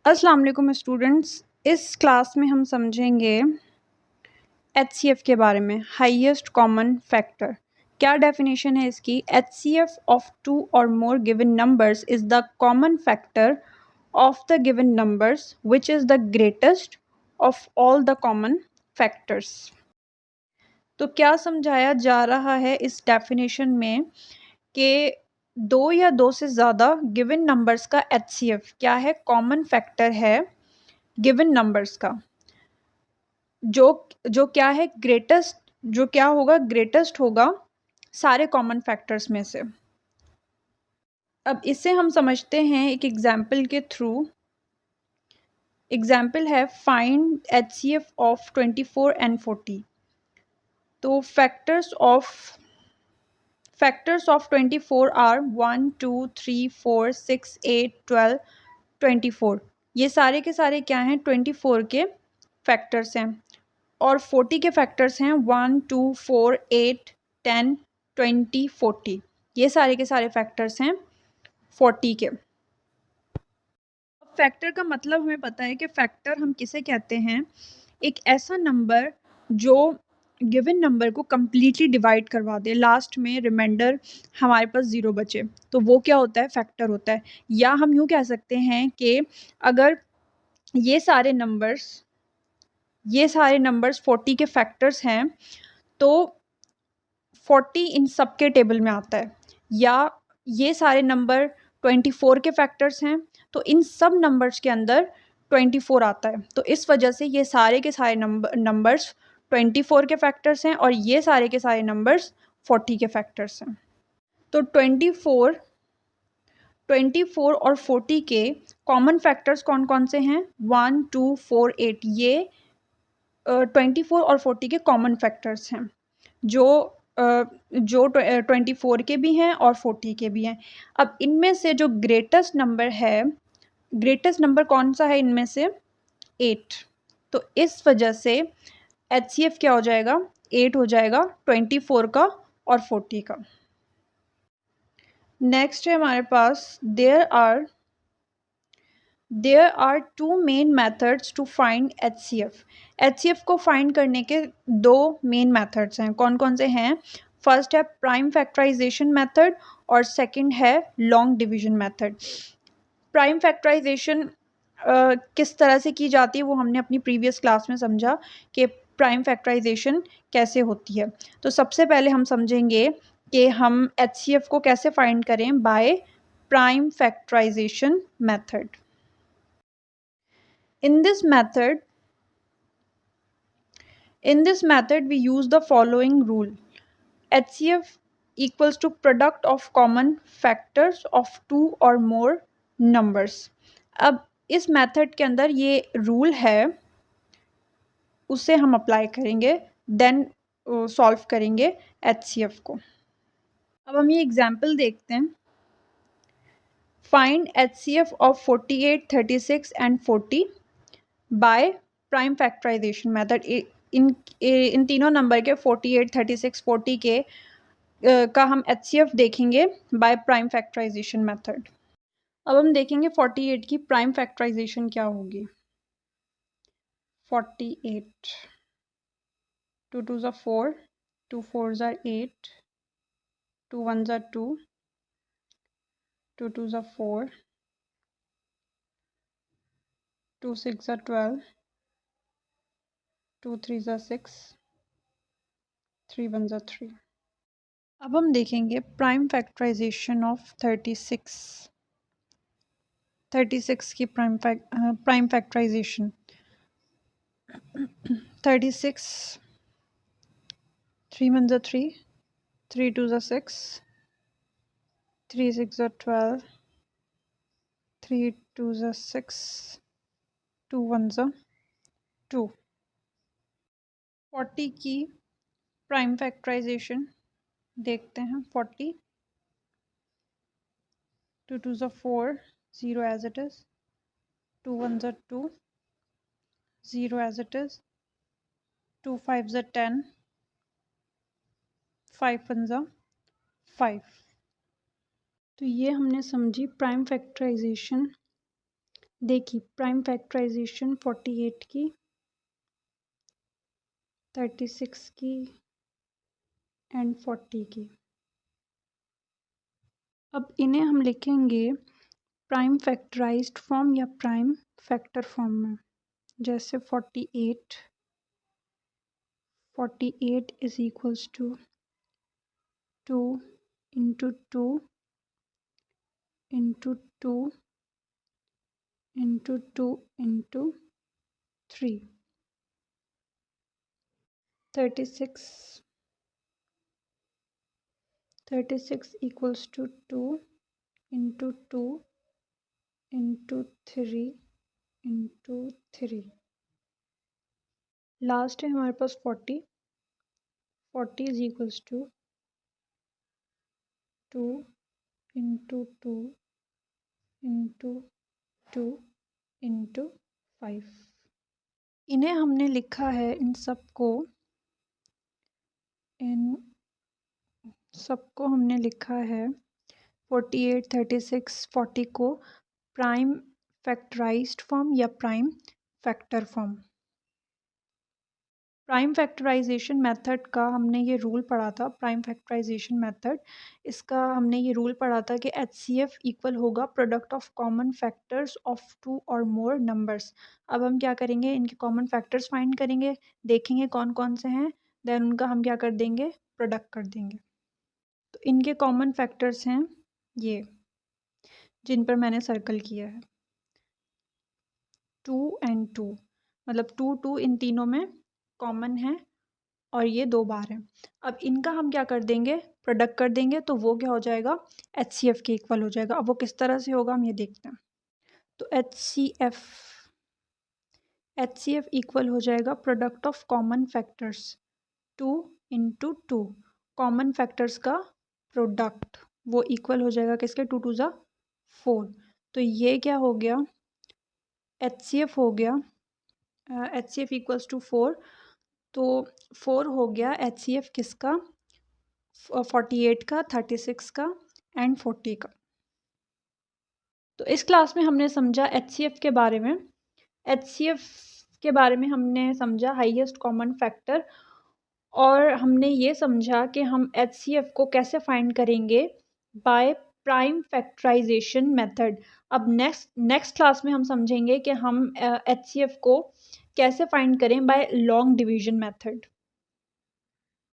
अस्सलाम वालेकुम स्टूडेंट्स। इस क्लास में हम समझेंगे एचसीएफ के बारे में, हाईएस्ट कॉमन फैक्टर। क्या डेफिनेशन है इसकी? एचसीएफ ऑफ टू और more given numbers is the common factor of the given numbers which is the greatest of all the common factors. तो क्या समझाया जा रहा है इस डेफिनेशन में कि दो या दो से ज़्यादा गिवन नंबर्स का एचसीएफ क्या है? कॉमन फैक्टर है गिवन नंबर्स का, जो जो क्या है? ग्रेटेस्ट, जो क्या होगा? ग्रेटेस्ट होगा सारे कॉमन फैक्टर्स में से। अब इसे हम समझते हैं एक एग्जाम्पल के थ्रू। एग्जाम्पल है फाइंड एचसीएफ ऑफ 24 एंड 40। तो फैक्टर्स ऑफ 24 आर 1 2 3 4 6 8 12 24। ये सारे के सारे क्या हैं? 24 के फैक्टर्स हैं। और 40 के फैक्टर्स हैं 1 2 4 8 10 20 40। ये सारे के सारे फैक्टर्स हैं 40 के। फैक्टर का मतलब हमें पता है कि फैक्टर हम किसे कहते हैं? एक ऐसा नंबर जो गिवन नंबर को कम्प्लीटली डिवाइड करवा दे, लास्ट में रिमाइंडर हमारे पास ज़ीरो बचे, तो वो क्या होता है? फैक्टर होता है। या हम यूँ कह सकते हैं कि अगर ये सारे नंबर्स 40 के फैक्टर्स हैं, तो 40 इन सब के टेबल में आता है। या ये सारे नंबर 24 के फैक्टर्स हैं, तो इन सब नंबर्स के अंदर 24 आता है। तो इस वजह से ये सारे के सारे नंबर्स 24 के फैक्टर्स हैं और ये सारे के सारे नंबर्स 40 के फैक्टर्स हैं। तो 24 और 40 के कॉमन फैक्टर्स कौन कौन से हैं? 1 2 4 8। ये 24 और 40 के कॉमन फैक्टर्स हैं, जो 24 के भी हैं और 40 के भी हैं। अब इनमें से जो ग्रेटेस्ट नंबर है, ग्रेटेस्ट नंबर कौन सा है इनमें से? 8। तो इस वजह से एचसीएफ क्या हो जाएगा? 8 हो जाएगा 24 का और 40 का। नेक्स्ट है हमारे पास there are two main methods to find HCF. HCF को फाइंड करने के दो मेन मेथड्स हैं। कौन कौन से हैं? फर्स्ट है प्राइम फैक्टराइजेशन मेथड और सेकंड है long division method. Prime factorization किस तरह से की जाती है वो हमने अपनी प्रीवियस क्लास में समझा कि प्राइम फैक्टराइजेशन कैसे होती है। तो सबसे पहले हम समझेंगे कि हम एचसीएफ को कैसे फाइंड करें by prime factorization method. In this method, we use the following rule. HCF equals to product of common factors of two or more numbers. अब इस मेथड के अंदर ये रूल है, उसे हम अप्लाई करेंगे, देन सॉल्व करेंगे HCF को। अब हम ये एग्जाम्पल देखते हैं। Find HCF of 48, 36 and 40 by prime factorization method. इन तीनों नंबर के 48, 36, 40 के का हम एचसीएफ देखेंगे बाय प्राइम फैक्टराइजेशन मेथड। अब हम देखेंगे 48 की प्राइम फैक्टराइजेशन क्या होगी। 48, 2 2s are 4, 2 4s are 8, 2 1s are 2, 2 2s are 4, 2 6s are 12, 2 3s are 6, 3 1s are 3। अब हम देखेंगे प्राइम फैक्टराइजेशन ऑफ 36 की prime factorisation. 36, 3 1s are 3, 3 2s are 6, 3 6s are 12, 3 2s are 6, 2 1s are 2। 40 की prime factorisation देखते हैं। 40, 2 2s are 4, 0 as it is, 2 1s are 2, 0 as it is, 2 5s are 10, 5 1s are 5। तो ये हमने समझी prime factorisation देखिए prime factorisation 48 की, 36 की एंड 40 की। अब इन्हें हम लिखेंगे प्राइम फैक्टराइज्ड फॉर्म या प्राइम फैक्टर फॉर्म में। जैसे 48 is equals to 2 into 2 into 2 into 2 into 3। 36 equals to 2 into 2 into 3 into 3। Last है हमारे पास 40 is equals to 2 into 2 into 2 into 5। इन्हें हमने लिखा है इन सबको हमने लिखा है 48, 36, 40 को प्राइम फैक्टराइज्ड फॉर्म या prime factor form. Prime factorization method का हमने ये रूल पढ़ा था। प्राइम फैक्टराइजेशन मेथड, इसका हमने ये रूल पढ़ा था कि HCF इक्वल होगा product of common factors of 2 और मोर नंबर्स। अब हम क्या करेंगे, इनके कॉमन फैक्टर्स फाइंड करेंगे, देखेंगे कौन कौन से हैं, देन उनका हम क्या कर देंगे, प्रोडक्ट कर देंगे। तो इनके कॉमन फैक्टर्स हैं ये, जिन पर मैंने सर्कल किया है, 2 एंड 2, मतलब 2 इन तीनों में कॉमन है और ये 2 बार है। अब इनका हम क्या कर देंगे, प्रोडक्ट कर देंगे, तो वो क्या हो जाएगा, HCF के इक्वल हो जाएगा। अब वो किस तरह से होगा हम ये देखते हैं। तो HCF इक्वल हो जाएगा product of common factors 2 into 2, common factors का प्रोडक्ट, वो इक्वल हो जाएगा किसके, 2 2 ज़ा 4। तो ये क्या हो गया, HCF हो गया, HCF इक्वल्स टू 4। तो 4 हो गया HCF किसका, 48 का, 36 का एंड 40 का। तो इस क्लास में हमने समझा HCF के बारे में। HCF के बारे में हमने समझा हाईएस्ट कॉमन फैक्टर, और हमने ये समझा कि हम HCF को कैसे फाइंड करेंगे, बाय प्राइम फैक्टराइजेशन मेथड। अब नेक्स्ट क्लास में हम समझेंगे कि हम HCF को कैसे फाइंड करें बाय लॉन्ग डिवीजन मेथड।